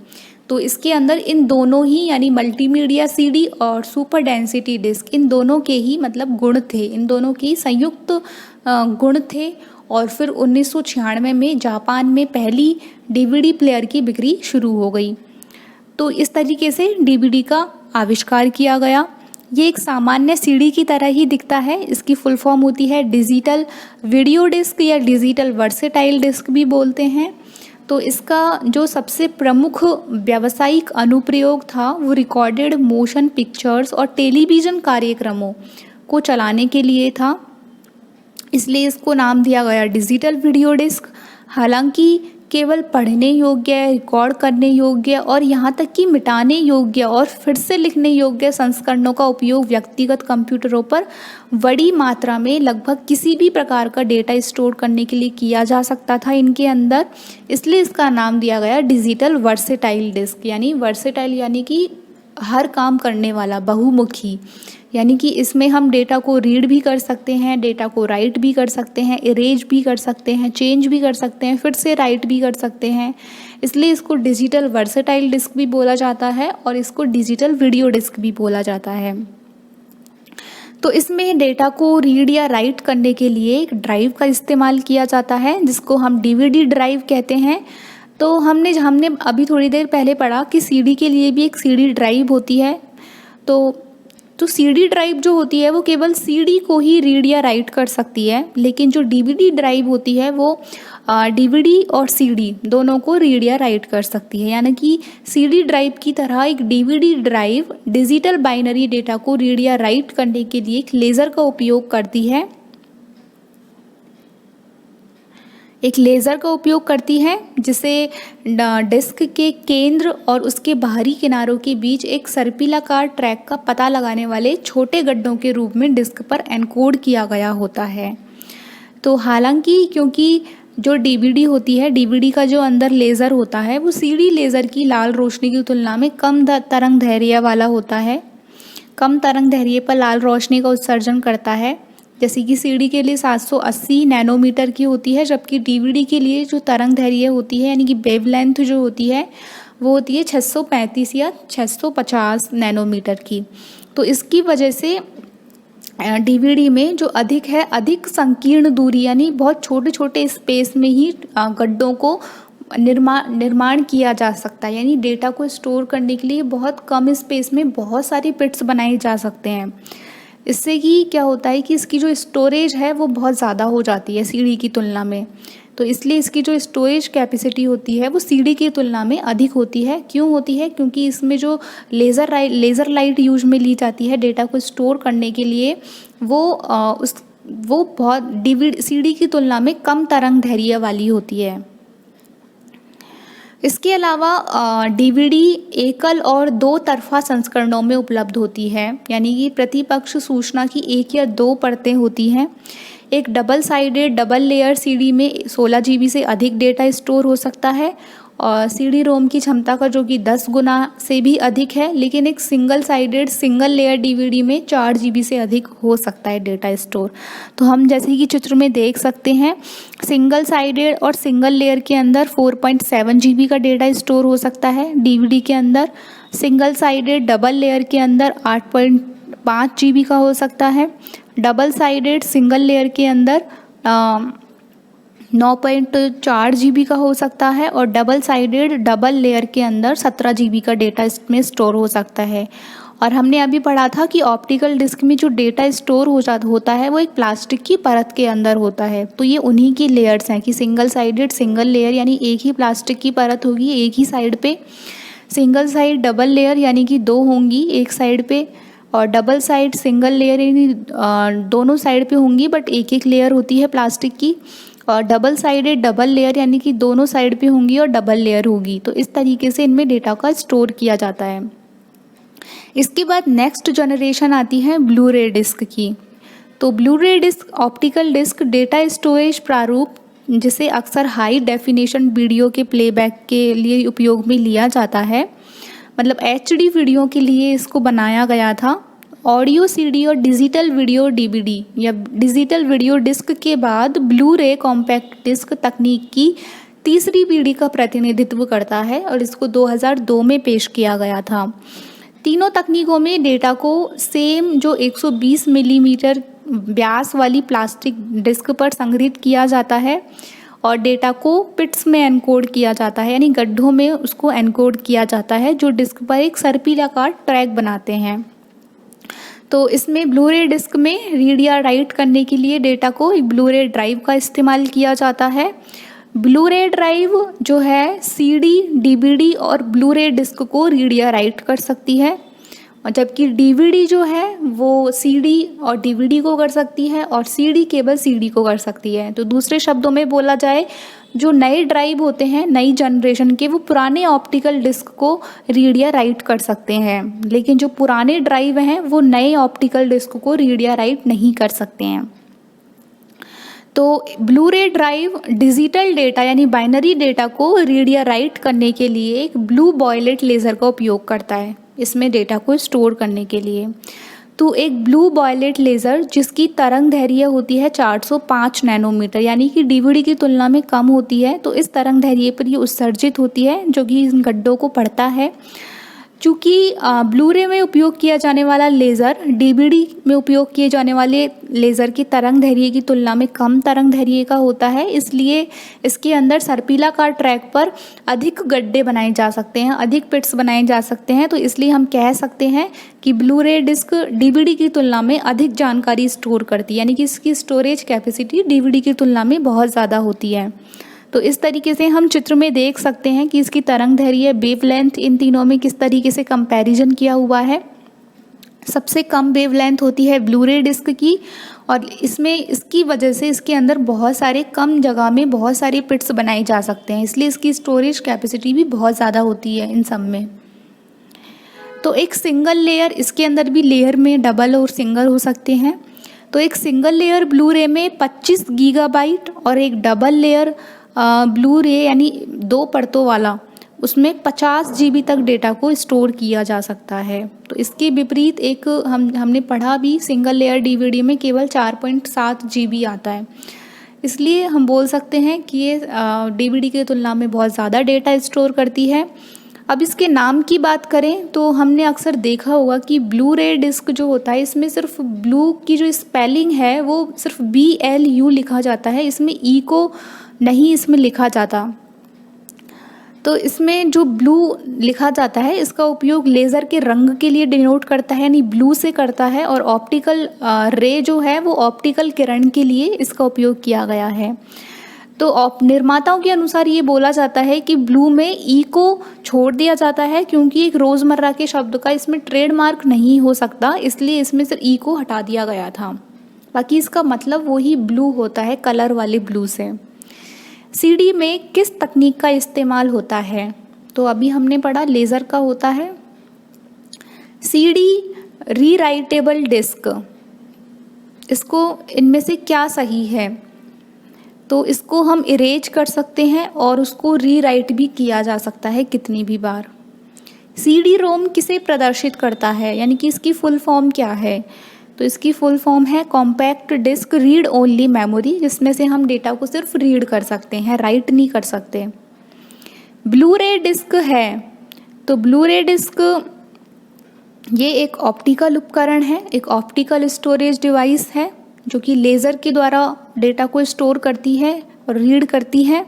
तो इसके अंदर इन दोनों ही, यानी मल्टीमीडिया सीडी और सुपर डेंसिटी डिस्क, इन दोनों के ही मतलब गुण थे, इन दोनों के संयुक्त गुण थे। और फिर 1996 में जापान में पहली डीवीडी प्लेयर की बिक्री शुरू हो गई। तो इस तरीके से डीवीडी का आविष्कार किया गया। ये एक सामान्य सीडी की तरह ही दिखता है। इसकी फुल फॉर्म होती है डिजिटल वीडियो डिस्क या डिजिटल वर्सेटाइल डिस्क भी बोलते हैं। तो इसका जो सबसे प्रमुख व्यावसायिक अनुप्रयोग था वो रिकॉर्डेड मोशन पिक्चर्स और टेलीविज़न कार्यक्रमों को चलाने के लिए था, इसलिए इसको नाम दिया गया डिजिटल वीडियो डिस्क। हालांकि केवल पढ़ने योग्य, रिकॉर्ड करने योग्य और यहाँ तक कि मिटाने योग्य और फिर से लिखने योग्य संस्करणों का उपयोग व्यक्तिगत कंप्यूटरों पर बड़ी मात्रा में लगभग किसी भी प्रकार का डेटा स्टोर करने के लिए किया जा सकता था इनके अंदर, इसलिए इसका नाम दिया गया डिजिटल वर्सेटाइल डिस्क। यानी वर्सेटाइल यानी कि हर काम करने वाला, बहुमुखी, यानी कि इसमें हम डेटा को रीड भी कर सकते हैं, डेटा को राइट भी कर सकते हैं, इरेज भी कर सकते हैं, चेंज भी कर सकते हैं, फिर से राइट भी कर सकते हैं, इसलिए इसको डिजिटल वर्सेटाइल डिस्क भी बोला जाता है और इसको डिजिटल वीडियो डिस्क भी बोला जाता है। तो इसमें डेटा को रीड या राइट करने के लिए एक ड्राइव का इस्तेमाल किया जाता है, जिसको हम डीवीडी ड्राइव कहते हैं। तो हमने अभी थोड़ी देर पहले पढ़ा कि सीडी के लिए भी एक सीडी ड्राइव होती है। तो सीडी ड्राइव जो होती है वो केवल सीडी को ही रीड या राइट कर सकती है, लेकिन जो डीवीडी ड्राइव होती है वो डीवीडी और सीडी दोनों को रीड या राइट कर सकती है। यानी कि सीडी ड्राइव की तरह एक DVD drive digital binary data को रीड या राइट करने के लिए एक लेज़र का उपयोग करती है, जिसे डिस्क के केंद्र और उसके बाहरी किनारों के बीच एक सर्पिलाकार ट्रैक का पता लगाने वाले छोटे गड्ढों के रूप में डिस्क पर एनकोड किया गया होता है। तो हालांकि क्योंकि जो डीवीडी होती है, डीवीडी का जो अंदर लेज़र होता है वो सीडी लेज़र की लाल रोशनी की तुलना में कम तरंग दैर्घ्य वाला होता है, कम तरंग दैर्घ्य पर लाल रोशनी का उत्सर्जन करता है। जैसे कि सीडी के लिए 780 नैनोमीटर की होती है, जबकि डीवीडी के लिए जो तरंग दैर्घ्य होती है यानी कि वेवलेंथ जो होती है वो होती है 635 या 650 नैनोमीटर की। तो इसकी वजह से डीवीडी में जो अधिक संकीर्ण दूरी, यानी बहुत छोटे छोटे स्पेस में ही गड्ढों को निर्माण किया जा सकता है, यानी डेटा को स्टोर करने के लिए बहुत कम स्पेस में बहुत सारी पिट्स बनाए जा सकते हैं। इससे कि क्या होता है कि इसकी जो स्टोरेज है वो बहुत ज़्यादा हो जाती है सीडी की तुलना में। तो इसलिए इसकी जो स्टोरेज कैपेसिटी होती है वो सीडी की तुलना में अधिक होती है। क्यों होती है? क्योंकि इसमें जो लेज़र लाइट यूज में ली जाती है डेटा को स्टोर करने के लिए, वो बहुत सीडी की तुलना में कम तरंग दैर्घ्य वाली होती है। इसके अलावा डीवीडी एकल और 2 तरफा संस्करणों में उपलब्ध होती है, यानी कि प्रतिपक्ष सूचना की 1 या 2 परतें होती हैं। एक double sided double layer CD में 16 GB से अधिक डेटा स्टोर हो सकता है और सीडी रोम की क्षमता का जो कि 10 गुना से भी अधिक है, लेकिन एक single sided single layer DVD में 4 GB से अधिक हो सकता है डेटा स्टोर। तो हम जैसे कि चित्र में देख सकते हैं, सिंगल साइडेड और सिंगल लेयर के अंदर 4.7 GB का डेटा स्टोर हो सकता है डीवीडी के अंदर। सिंगल साइडेड डबल लेयर के अंदर 8.5 GB का हो सकता है। डबल साइडेड सिंगल लेयर के अंदर 9.4 GB का हो सकता है और डबल साइडेड डबल लेयर के अंदर 17 GB का डेटा इसमें स्टोर हो सकता है। और हमने अभी पढ़ा था कि ऑप्टिकल डिस्क में जो डेटा स्टोर होता है वो एक प्लास्टिक की परत के अंदर होता है। तो ये उन्हीं की लेयर्स हैं कि सिंगल साइडेड सिंगल लेयर, यानी एक ही प्लास्टिक की परत होगी एक ही साइड पे। सिंगल साइड डबल लेयर यानी कि 2 होंगी एक साइड पे, और डबल साइड सिंगल लेयर यानी दोनों साइड पे होंगी बट एक एक लेयर होती है प्लास्टिक की, और डबल साइडेड डबल लेयर यानी कि दोनों साइड पे होंगी और डबल लेयर होगी। तो इस तरीके से इनमें डेटा का स्टोर किया जाता है। इसके बाद नेक्स्ट जनरेशन आती है ब्लू रे डिस्क की। तो blu ray disc optical disc data storage प्रारूप जिसे अक्सर हाई डेफिनेशन वीडियो के प्लेबैक के लिए उपयोग में लिया जाता है, मतलब HD वीडियो के लिए इसको बनाया गया था। ऑडियो CD और डिजिटल वीडियो DVD या डिजिटल वीडियो डिस्क के बाद ब्लू रे कॉम्पैक्ट डिस्क तकनीक की तीसरी पीढ़ी का प्रतिनिधित्व करता है और इसको 2002 में पेश किया गया था। तीनों तकनीकों में डेटा को सेम जो 120 मिलीमीटर व्यास वाली प्लास्टिक डिस्क पर संग्रहित किया जाता है और डेटा को पिट्स में एनकोड किया जाता है, यानी गड्ढों में उसको एनकोड किया जाता है जो डिस्क पर एक सर्पिलाकार ट्रैक बनाते हैं। तो इसमें ब्लू रे डिस्क में रीड या राइट करने के लिए डेटा को एक ब्लू रे ड्राइव का इस्तेमाल किया जाता है। ब्लू रे ड्राइव जो है CD, DVD और ब्लू रे डिस्क को रीड या राइट कर सकती है, और जबकि DVD जो है वो CD और DVD को कर सकती है और CD केवल CD को कर सकती है। तो दूसरे शब्दों में बोला जाए, जो नए ड्राइव होते हैं नई जनरेशन के, वो पुराने ऑप्टिकल डिस्क को रीड या राइट कर सकते हैं, लेकिन जो पुराने ड्राइव हैं वो नए ऑप्टिकल डिस्क को रीड या राइट नहीं कर सकते हैं। तो ब्लू रे ड्राइव डिजिटल डेटा यानी बाइनरी डेटा को रीड या राइट करने के लिए एक ब्लू बॉयलेट लेज़र का उपयोग करता है, इसमें डेटा को स्टोर करने के लिए। तो एक ब्लू बॉयलेट लेज़र जिसकी तरंग दैर्घ्य होती है 405 नैनोमीटर, यानी कि DVD की तुलना में कम होती है, तो इस तरंग दैर्घ्य पर ये उत्सर्जित होती है जो कि इन गड्ढों को पढ़ता है। चूँकि ब्लू रे में उपयोग किया जाने वाला लेज़र DVD में उपयोग किए जाने वाले लेज़र की तरंग दैर्घ्य की तुलना में कम तरंग दैर्घ्य का होता है, इसलिए इसके अंदर सर्पिलाकार ट्रैक पर अधिक गड्ढे बनाए जा सकते हैं, अधिक पिट्स बनाए जा सकते हैं। तो इसलिए हम कह सकते हैं कि ब्लू रे डिस्क DVD की तुलना में अधिक जानकारी स्टोर करती है, यानी कि इसकी स्टोरेज कैपेसिटी DVD की तुलना में बहुत ज़्यादा होती है। तो इस तरीके से हम चित्र में देख सकते हैं कि इसकी तरंग दैर्घ्य, वेवलेंथ, इन तीनों में किस तरीके से कंपैरिजन किया हुआ है। सबसे कम वेवलेंथ होती है ब्लू रे डिस्क की, और इसमें इसकी वजह से इसके अंदर बहुत सारे कम जगह में बहुत सारे पिट्स बनाए जा सकते हैं, इसलिए इसकी स्टोरेज कैपेसिटी भी बहुत ज़्यादा होती है इन सब में। तो एक सिंगल लेयर, इसके अंदर भी लेयर में डबल और सिंगल हो सकते हैं। तो एक सिंगल लेयर ब्लू रे में 25 गीगाबाइट और एक डबल लेयर ब्लू रे यानी 2 परतों वाला, उसमें 50 GB तक डेटा को स्टोर किया जा सकता है। तो इसके विपरीत एक हमने पढ़ा भी, सिंगल लेयर DVD में केवल 4.7 GB आता है, इसलिए हम बोल सकते हैं कि ये DVD की तुलना में बहुत ज़्यादा डेटा स्टोर करती है। अब इसके नाम की बात करें तो हमने अक्सर देखा होगा कि ब्लू रे डिस्क जो होता है इसमें सिर्फ ब्लू की जो स्पेलिंग है वो सिर्फ BLU लिखा जाता है, इसमें E को नहीं इसमें लिखा जाता। तो इसमें जो ब्लू लिखा जाता है इसका उपयोग लेज़र के रंग के लिए डिनोट करता है, यानी ब्लू से करता है, और ऑप्टिकल रे जो है वो ऑप्टिकल किरण के लिए इसका उपयोग किया गया है। तो निर्माताओं के अनुसार ये बोला जाता है कि ब्लू में E को छोड़ दिया जाता है क्योंकि एक रोज़मर्रा के शब्द का इसमें ट्रेडमार्क नहीं हो सकता, इसलिए इसमें सिर्फ E को हटा दिया गया था। बाकी इसका मतलब वही ब्लू होता है, कलर वाले ब्लू से। CD में किस तकनीक का इस्तेमाल होता है? तो अभी हमने पढ़ा लेज़र का होता है। CD रीराइटेबल डिस्क, इसको इनमें से क्या सही है? तो इसको हम इरेज कर सकते हैं और उसको रीराइट भी किया जा सकता है कितनी भी बार। CD रोम किसे प्रदर्शित करता है, यानी कि इसकी फुल फॉर्म क्या है? तो इसकी फुल फॉर्म है compact disc read only memory, जिसमें से हम डेटा को सिर्फ रीड कर सकते हैं, राइट नहीं कर सकते। ब्लू रे डिस्क है, तो ब्लू रे डिस्क ये एक ऑप्टिकल उपकरण है, एक ऑप्टिकल स्टोरेज डिवाइस है जो कि लेज़र के द्वारा डेटा को स्टोर करती है और रीड करती है।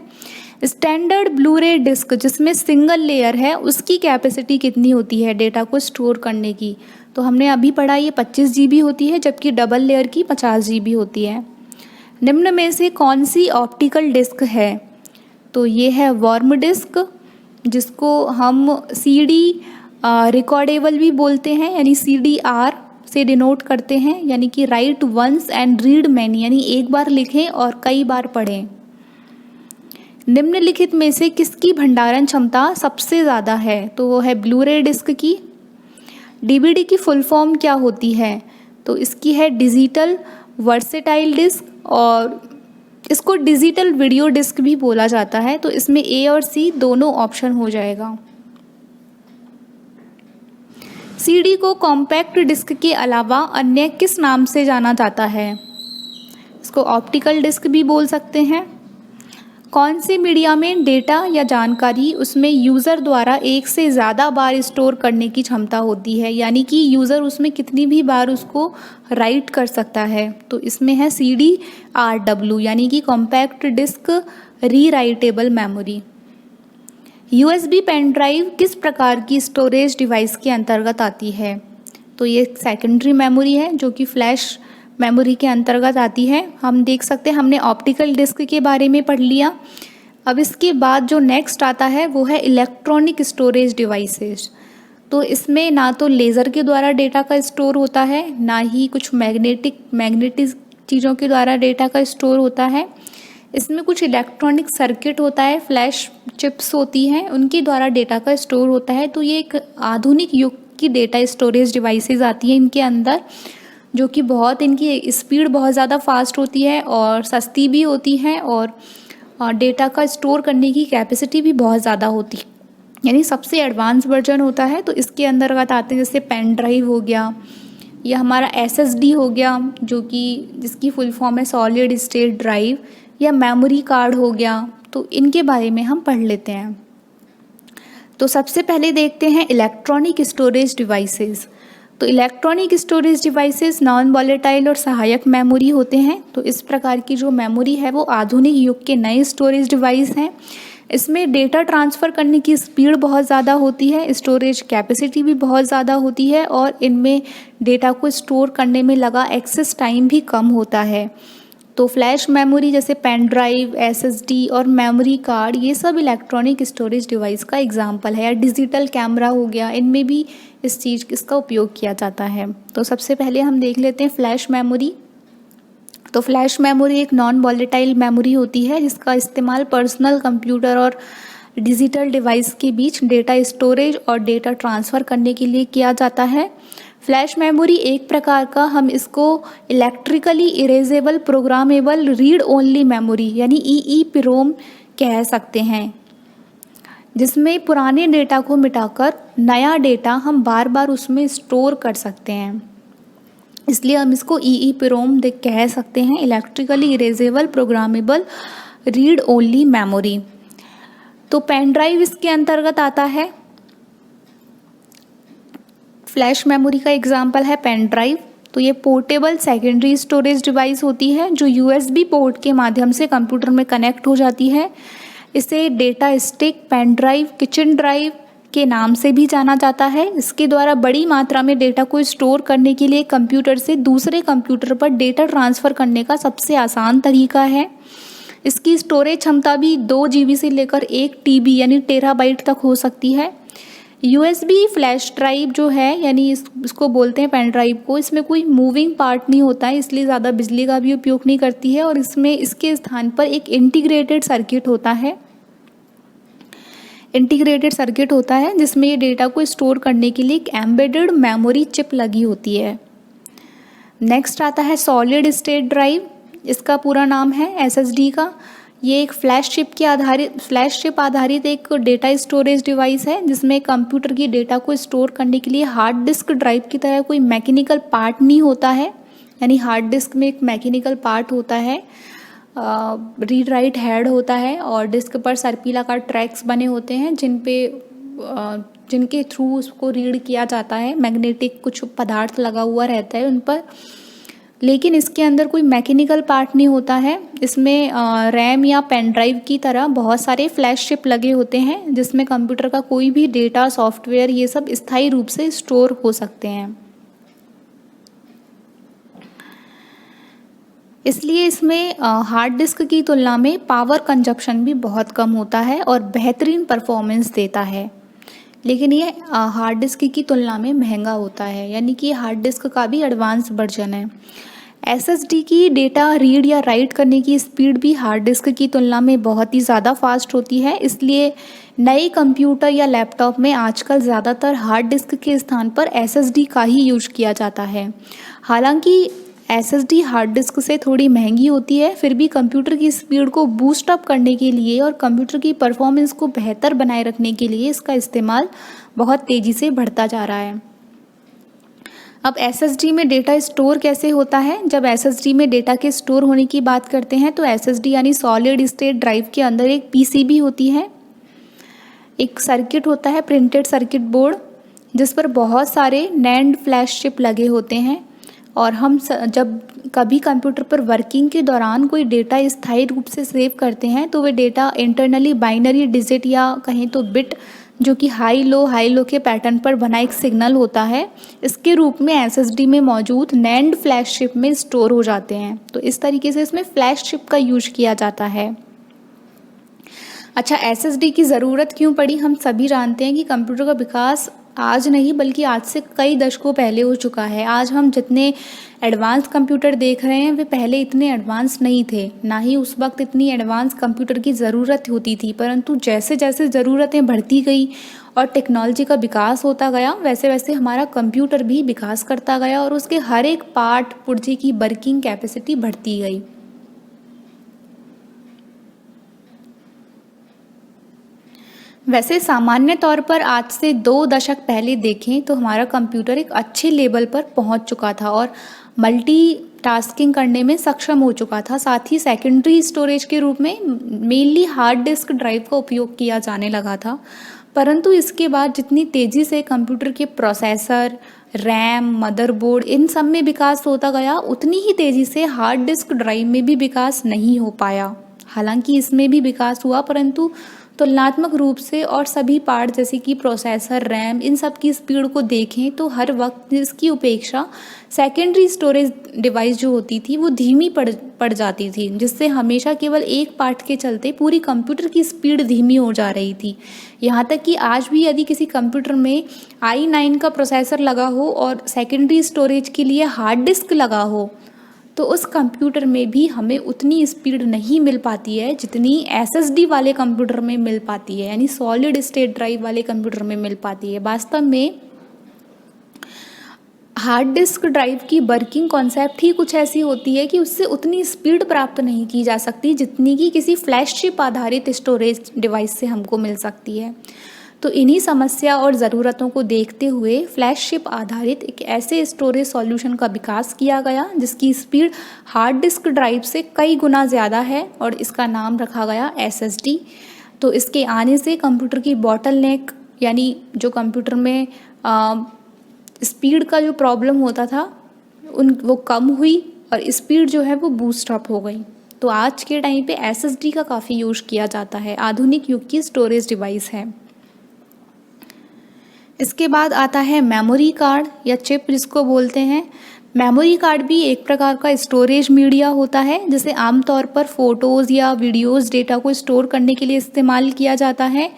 स्टैंडर्ड ब्लू रे डिस्क जिसमें सिंगल लेयर है उसकी कैपेसिटी कितनी होती है डेटा को स्टोर करने की? तो हमने अभी पढ़ा ये 25 GB होती है, जबकि डबल लेयर की 50 GB होती है। निम्न में से कौन सी ऑप्टिकल डिस्क है? तो ये है वर्म डिस्क, जिसको हम CD रिकॉर्डेबल भी बोलते हैं, यानी CDR, से डिनोट करते हैं, यानी कि write once and read many, यानी एक बार लिखें और कई बार पढ़ें। निम्नलिखित में से किसकी भंडारण क्षमता सबसे ज़्यादा है? तो वो है ब्लू रे डिस्क की। डीवीडी की फुल फॉर्म क्या होती है? तो इसकी है डिजिटल वर्सेटाइल डिस्क, और इसको डिजिटल वीडियो डिस्क भी बोला जाता है। तो इसमें ए और सी दोनों ऑप्शन हो जाएगा। सीडी को कॉम्पैक्ट डिस्क के अलावा अन्य किस नाम से जाना जाता है? इसको ऑप्टिकल डिस्क भी बोल सकते हैं। कौन से मीडिया में डेटा या जानकारी उसमें यूज़र द्वारा एक से ज़्यादा बार स्टोर करने की क्षमता होती है, यानी कि यूज़र उसमें कितनी भी बार उसको राइट कर सकता है? तो इसमें है CDRW, यानी कि compact disc rewritable memory. USB pen drive किस प्रकार की स्टोरेज डिवाइस के अंतर्गत आती है? तो ये सेकेंडरी मेमोरी है जो कि फ्लैश मेमोरी के अंतर्गत आती है। हम देख सकते हैं, हमने ऑप्टिकल डिस्क के बारे में पढ़ लिया। अब इसके बाद जो नेक्स्ट आता है वो है इलेक्ट्रॉनिक स्टोरेज डिवाइसेस। तो इसमें ना तो लेज़र के द्वारा डेटा का स्टोर होता है, ना ही कुछ मैग्नेटिक चीज़ों के द्वारा डेटा का स्टोर होता है। इसमें कुछ इलेक्ट्रॉनिक सर्किट होता है, फ्लैश चिप्स होती हैं, उनके द्वारा डेटा का स्टोर होता है। तो ये एक आधुनिक युग की डेटा स्टोरेज डिवाइसेस आती हैं इनके अंदर, जो कि बहुत इनकी स्पीड बहुत ज़्यादा फास्ट होती है और सस्ती भी होती है, और डेटा का स्टोर करने की कैपेसिटी भी बहुत ज़्यादा होती है, यानी सबसे एडवांस वर्जन होता है। तो इसके अंतर्गत आते हैं जैसे पेन ड्राइव हो गया, या हमारा SSD हो गया, जो कि जिसकी फुल फॉर्म है सॉलिड स्टेट ड्राइव, या मेमोरी कार्ड हो गया। तो इनके बारे में हम पढ़ लेते हैं। तो सबसे पहले देखते हैं इलेक्ट्रॉनिक स्टोरेज डिवाइसेस। तो electronic storage devices non volatile और सहायक मेमोरी होते हैं। तो इस प्रकार की जो मेमोरी है वो आधुनिक युग के नए स्टोरेज डिवाइस हैं। इसमें डेटा ट्रांसफ़र करने की स्पीड बहुत ज़्यादा होती है, स्टोरेज कैपेसिटी भी बहुत ज़्यादा होती है, और इनमें डेटा को स्टोर करने में लगा एक्सेस टाइम भी कम होता है। तो फ्लैश मेमोरी जैसे पेन ड्राइव, SSD और मेमोरी कार्ड, ये सब इलेक्ट्रॉनिक स्टोरेज डिवाइस का एग्जाम्पल है। या डिजिटल कैमरा हो गया, इनमें भी इसका उपयोग किया जाता है। तो सबसे पहले हम देख लेते हैं फ्लैश मेमोरी। तो फ्लैश मेमोरी एक नॉन वॉलेटाइल मेमोरी होती है जिसका इस्तेमाल पर्सनल कंप्यूटर और डिजिटल डिवाइस के बीच डेटा स्टोरेज और डेटा ट्रांसफ़र करने के लिए किया जाता है। फ्लैश मेमोरी एक प्रकार का, हम इसको electrically erasable programmable read only memory यानी EEPROM कह सकते हैं, जिसमें पुराने डेटा को मिटाकर नया डेटा हम बार बार उसमें स्टोर कर सकते हैं। इसलिए हम इसको EEPROM कह सकते हैं, electrically erasable programmable read only memory. तो पेन ड्राइव इसके अंतर्गत आता है। फ्लैश मेमोरी का एग्जाम्पल है पेन ड्राइव। तो ये पोर्टेबल सेकेंडरी स्टोरेज डिवाइस होती है जो USB पोर्ट के माध्यम से कंप्यूटर में कनेक्ट हो जाती है। इसे data stick, pen drive, kitchen drive के नाम से भी जाना जाता है। इसके द्वारा बड़ी मात्रा में डेटा को स्टोर करने के लिए कंप्यूटर से दूसरे कंप्यूटर पर डेटा ट्रांसफ़र करने का सबसे आसान तरीका है। इसकी स्टोरेज क्षमता भी 2 GB से लेकर 1 TB यानी टेराबाइट तक हो सकती है। USB फ्लैश ड्राइव जो है, यानी इसको बोलते हैं पेन ड्राइव को, इसमें कोई मूविंग पार्ट नहीं होता है, इसलिए ज़्यादा बिजली का भी उपयोग नहीं करती है, और इसमें इसके स्थान पर एक इंटीग्रेटेड सर्किट होता है जिसमें ये डेटा को स्टोर करने के लिए एक एम्बेडेड मेमोरी चिप लगी होती है। नेक्स्ट आता है सॉलिड स्टेट ड्राइव। इसका पूरा नाम है SSD का। ये एक फ्लैश चिप आधारित एक डेटा स्टोरेज डिवाइस है जिसमें कंप्यूटर की डेटा को स्टोर करने के लिए हार्ड डिस्क ड्राइव की तरह कोई मैकेनिकल पार्ट नहीं होता है। यानी हार्ड डिस्क में एक मैकेनिकल पार्ट होता है, रीड राइट हेड होता है, और डिस्क पर सर्पिलाकार ट्रैक्स बने होते हैं जिनके थ्रू उसको रीड किया जाता है। मैग्नेटिक कुछ पदार्थ लगा हुआ रहता है उन पर, लेकिन इसके अंदर कोई मैकेनिकल पार्ट नहीं होता है। इसमें रैम या पेन ड्राइव की तरह बहुत सारे फ्लैश चिप लगे होते हैं जिसमें कंप्यूटर का कोई भी डेटा, सॉफ्टवेयर, ये सब स्थायी रूप से स्टोर हो सकते हैं। इसलिए इसमें हार्ड डिस्क की तुलना में पावर कंजप्शन भी बहुत कम होता है और बेहतरीन परफॉर्मेंस देता है। लेकिन ये हार्ड डिस्क की तुलना में महंगा होता है, यानी कि हार्ड डिस्क का भी एडवांस वर्जन है। एसएसडी की डेटा रीड या राइट करने की स्पीड भी हार्ड डिस्क की तुलना में बहुत ही ज़्यादा फास्ट होती है, इसलिए नए कंप्यूटर या लैपटॉप में आजकल ज़्यादातर हार्ड डिस्क के स्थान पर एसएसडी का ही यूज किया जाता है। हालांकि एसएसडी हार्ड डिस्क से थोड़ी महंगी होती है, फिर भी कंप्यूटर की स्पीड को बूस्ट अप करने के लिए और कंप्यूटर की परफॉर्मेंस को बेहतर बनाए रखने के लिए इसका इस्तेमाल बहुत तेज़ी से बढ़ता जा रहा है। अब एसएसडी में डेटा स्टोर कैसे होता है? जब एसएसडी में डेटा के स्टोर होने की बात करते हैं तो एसएसडी यानी सॉलिड स्टेट ड्राइव के अंदर एक पीसीबी होती है, एक सर्किट होता है, प्रिंटेड सर्किट बोर्ड, जिस पर बहुत सारे नैंड फ्लैश चिप लगे होते हैं। और हम जब कभी कंप्यूटर पर वर्किंग के दौरान कोई डेटा स्थायी रूप से सेव करते हैं तो वे डेटा इंटरनली बाइनरी डिजिट या कहें तो बिट, जो कि हाई लो के पैटर्न पर बना एक सिग्नल होता है, इसके रूप में एसएसडी में मौजूद नैंड फ्लैश चिप में स्टोर हो जाते हैं। तो इस तरीके से इसमें फ्लैश चिप का यूज किया जाता है। अच्छा, एसएसडी की ज़रूरत क्यों पड़ी? हम सभी जानते हैं कि कंप्यूटर का विकास आज नहीं बल्कि आज से कई दशकों पहले हो चुका है। आज हम जितने एडवांस कंप्यूटर देख रहे हैं वे पहले इतने एडवांस नहीं थे, ना ही उस वक्त इतनी एडवांस कंप्यूटर की ज़रूरत होती थी। परंतु जैसे जैसे ज़रूरतें बढ़ती गई और टेक्नोलॉजी का विकास होता गया, वैसे वैसे हमारा कंप्यूटर भी विकास करता गया और उसके हर एक पार्ट पुर्जे की वर्किंग कैपेसिटी बढ़ती गई। वैसे सामान्य तौर पर आज से 2 दशक पहले देखें तो हमारा कंप्यूटर एक अच्छे लेवल पर पहुंच चुका था और मल्टीटास्किंग करने में सक्षम हो चुका था। साथ ही सेकेंडरी स्टोरेज के रूप में मेनली हार्ड डिस्क ड्राइव का उपयोग किया जाने लगा था। परंतु इसके बाद जितनी तेज़ी से कंप्यूटर के प्रोसेसर, रैम, मदरबोर्ड इन सब में विकास होता गया, उतनी ही तेज़ी से हार्ड डिस्क ड्राइव में भी विकास नहीं हो पाया। हालांकि इसमें भी विकास हुआ, परंतु तुलनात्मक रूप से और सभी पार्ट जैसे कि प्रोसेसर, रैम, इन सब की स्पीड को देखें तो हर वक्त इसकी उपेक्षा सेकेंडरी स्टोरेज डिवाइस जो होती थी वो धीमी पड़ जाती थी, जिससे हमेशा केवल एक पार्ट के चलते पूरी कंप्यूटर की स्पीड धीमी हो जा रही थी। यहाँ तक कि आज भी यदि किसी कंप्यूटर में i9 का प्रोसेसर लगा हो और सेकेंडरी स्टोरेज के लिए हार्ड डिस्क लगा हो तो उस कंप्यूटर में भी हमें उतनी स्पीड नहीं मिल पाती है जितनी एसएसडी वाले कंप्यूटर में मिल पाती है, यानी सॉलिड स्टेट ड्राइव वाले कंप्यूटर में मिल पाती है। वास्तव में हार्ड डिस्क ड्राइव की वर्किंग कॉन्सेप्ट ही कुछ ऐसी होती है कि उससे उतनी स्पीड प्राप्त नहीं की जा सकती जितनी कि किसी फ्लैश चिप आधारित स्टोरेज डिवाइस से हमको मिल सकती है। तो इन्हीं समस्या और ज़रूरतों को देखते हुए फ्लैश चिप आधारित एक ऐसे स्टोरेज सॉल्यूशन का विकास किया गया जिसकी स्पीड हार्ड डिस्क ड्राइव से कई गुना ज़्यादा है और इसका नाम रखा गया एसएसडी। तो इसके आने से कंप्यूटर की बॉटलनेक, यानी जो कंप्यूटर में स्पीड का जो प्रॉब्लम होता था वो कम हुई और स्पीड जो है वो बूस्ट अप हो गई। तो आज के टाइम पे एसएसडी का काफ़ी यूज किया जाता है, आधुनिक युग की स्टोरेज डिवाइस है। इसके बाद आता है मेमोरी कार्ड या चिप जिसको बोलते हैं। मेमोरी कार्ड भी एक प्रकार का स्टोरेज मीडिया होता है जिसे आमतौर पर फ़ोटोज़ या वीडियोज़ डेटा को स्टोर करने के लिए इस्तेमाल किया जाता है।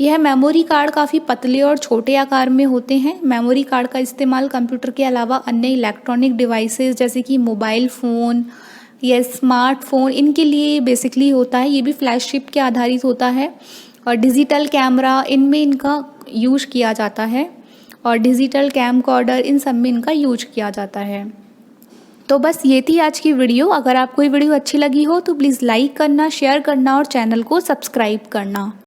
यह मेमोरी कार्ड काफ़ी पतले और छोटे आकार में होते हैं। मेमोरी कार्ड का इस्तेमाल कंप्यूटर के अलावा अन्य इलेक्ट्रॉनिक डिवाइसेस जैसे कि मोबाइल फ़ोन या स्मार्टफोन इनके लिए बेसिकली होता है। ये भी फ्लैश चिप के आधारित होता है और डिजिटल कैमरा इनमें इनका यूज किया जाता है और डिजिटल कैमकॉर्डर इन सब में इनका यूज किया जाता है। तो बस ये थी आज की वीडियो। अगर आपको ये वीडियो अच्छी लगी हो तो प्लीज़ लाइक करना, शेयर करना और चैनल को सब्सक्राइब करना।